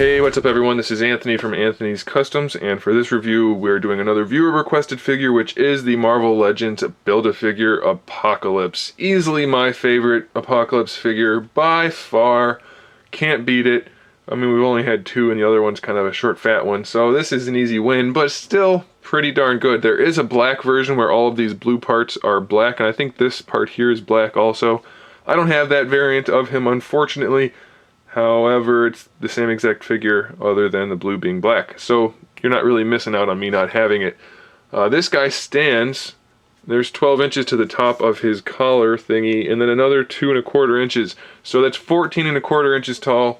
Hey, what's up everyone? This is Anthony from Anthony's Customs, and for this review we're doing another viewer requested figure, which is the Marvel Legends Build-A-Figure Apocalypse. Easily my favorite Apocalypse figure by far. Can't beat it. I mean, we've only had two and the other one's kind of a short fat one, so this is an easy win, but still pretty darn good. There is a black version where all of these blue parts are black, and I think this part here is black also. I don't have that variant of him, unfortunately. However, it's the same exact figure other than the blue being black. So you're not really missing out on me not having it. This guy stands, there's 12 inches to the top of his collar thingy, and then another 2 1/4 inches. So that's 14 1/4 inches tall.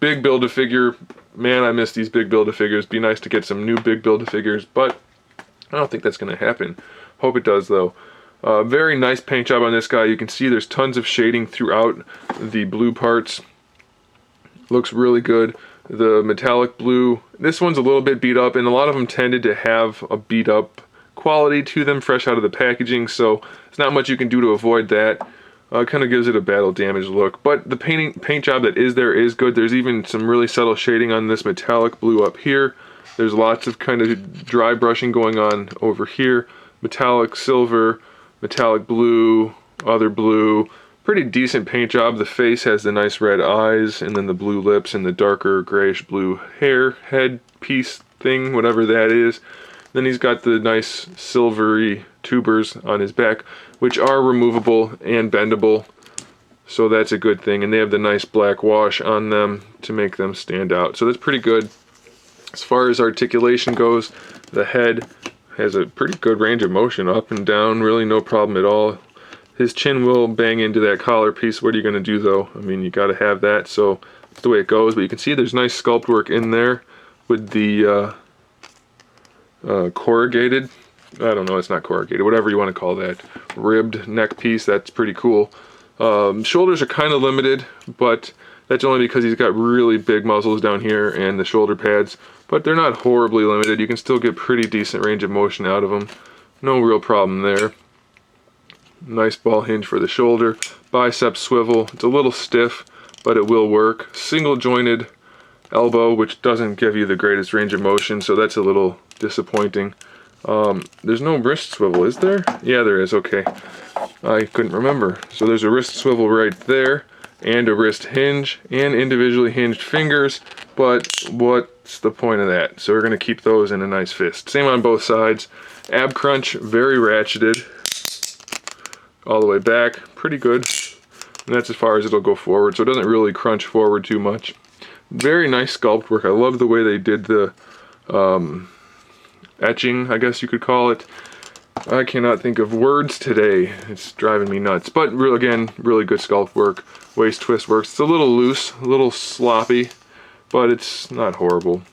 Big Build-A-Figure. Man, I miss these big Build-A-Figures. Be nice to get some new big Build-A-Figures, but I don't think that's going to happen. Hope it does though. Very nice paint job on this guy. You can see there's tons of shading throughout the blue parts. Looks really good. The metallic blue, this one's a little bit beat up, and a lot of them tended to have a beat up quality to them fresh out of the packaging, so there's not much you can do to avoid that. Kind of gives it a battle damage look, but the paint job that is there is good. There's even some really subtle shading on this metallic blue up here. There's lots of kind of dry brushing going on over here. Metallic silver, metallic blue, other blue. Pretty decent paint job. The face has the nice red eyes, and then the blue lips and the darker grayish blue hair head piece thing, whatever that is. Then he's got the nice silvery tubers on his back, which are removable and bendable, so that's a good thing. And they have the nice black wash on them to make them stand out, so that's pretty good. As far as articulation goes, the head has a pretty good range of motion up and down, really no problem at all. His chin will bang into that collar piece. What are you going to do though? I mean, you got to have that, so that's the way it goes. But you can see there's nice sculpt work in there with the corrugated, I don't know, it's not corrugated, whatever you want to call that, ribbed neck piece. That's pretty cool. Shoulders are kind of limited, but that's only because he's got really big muscles down here and the shoulder pads, but they're not horribly limited. You can still get pretty decent range of motion out of them. No real problem there. Nice ball hinge for the shoulder. Bicep swivel. It's a little stiff, but it will work. Single jointed elbow, which doesn't give you the greatest range of motion, so that's a little disappointing. There's no wrist swivel, is there? Yeah, there is. Okay. I couldn't remember. So there's a wrist swivel right there, and a wrist hinge, and individually hinged fingers, but what's the point of that? So we're going to keep those in a nice fist. Same on both sides. Ab crunch, very ratcheted. All the way back, pretty good, and that's as far as it'll go forward, so it doesn't really crunch forward too much. Very nice sculpt work. I love the way they did the etching, I guess you could call it. I cannot think of words today, it's driving me nuts, but again, really good sculpt work. Waist twist works. It's a little loose, a little sloppy, but it's not horrible.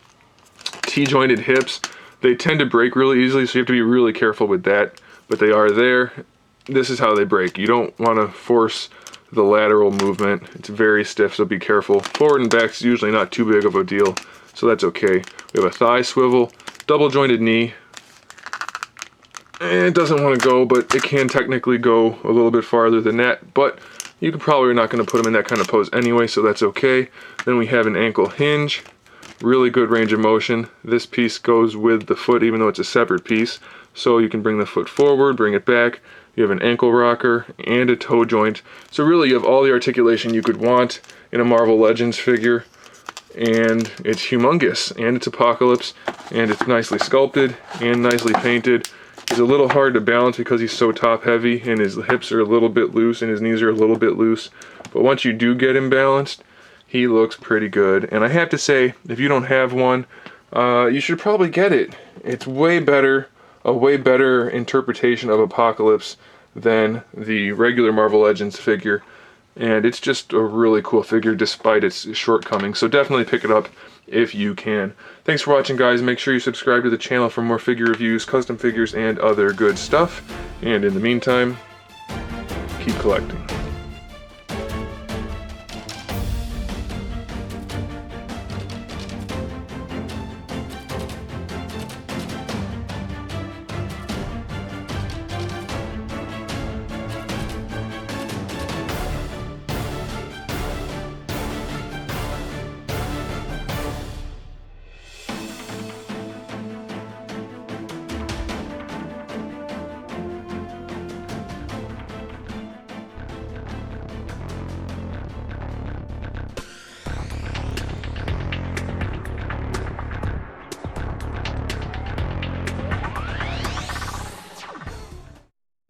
T-jointed hips, they tend to break really easily, so you have to be really careful with that, but they are there. This is how they break. You don't want to force the lateral movement. It's very stiff, so be careful. Forward and back is usually not too big of a deal, so that's okay. We have a thigh swivel, double jointed knee. And it doesn't want to go, but it can technically go a little bit farther than that, but you probably are not going to put them in that kind of pose anyway, so that's okay. Then we have an ankle hinge. Really good range of motion. This piece goes with the foot, even though it's a separate piece. So you can bring the foot forward, bring it back. You have an ankle rocker and a toe joint. So really you have all the articulation you could want in a Marvel Legends figure. And it's humongous, and it's Apocalypse, and it's nicely sculpted and nicely painted. He's a little hard to balance because he's so top heavy, and his hips are a little bit loose and his knees are a little bit loose. But once you do get him balanced, he looks pretty good. And I have to say, if you don't have one, you should probably get it. It's way better. A way better interpretation of Apocalypse than the regular Marvel Legends figure, and it's just a really cool figure despite its shortcomings, so definitely pick it up if you can. Thanks for watching, guys. Make sure you subscribe to the channel for more figure reviews, custom figures, and other good stuff, and in the meantime, keep collecting.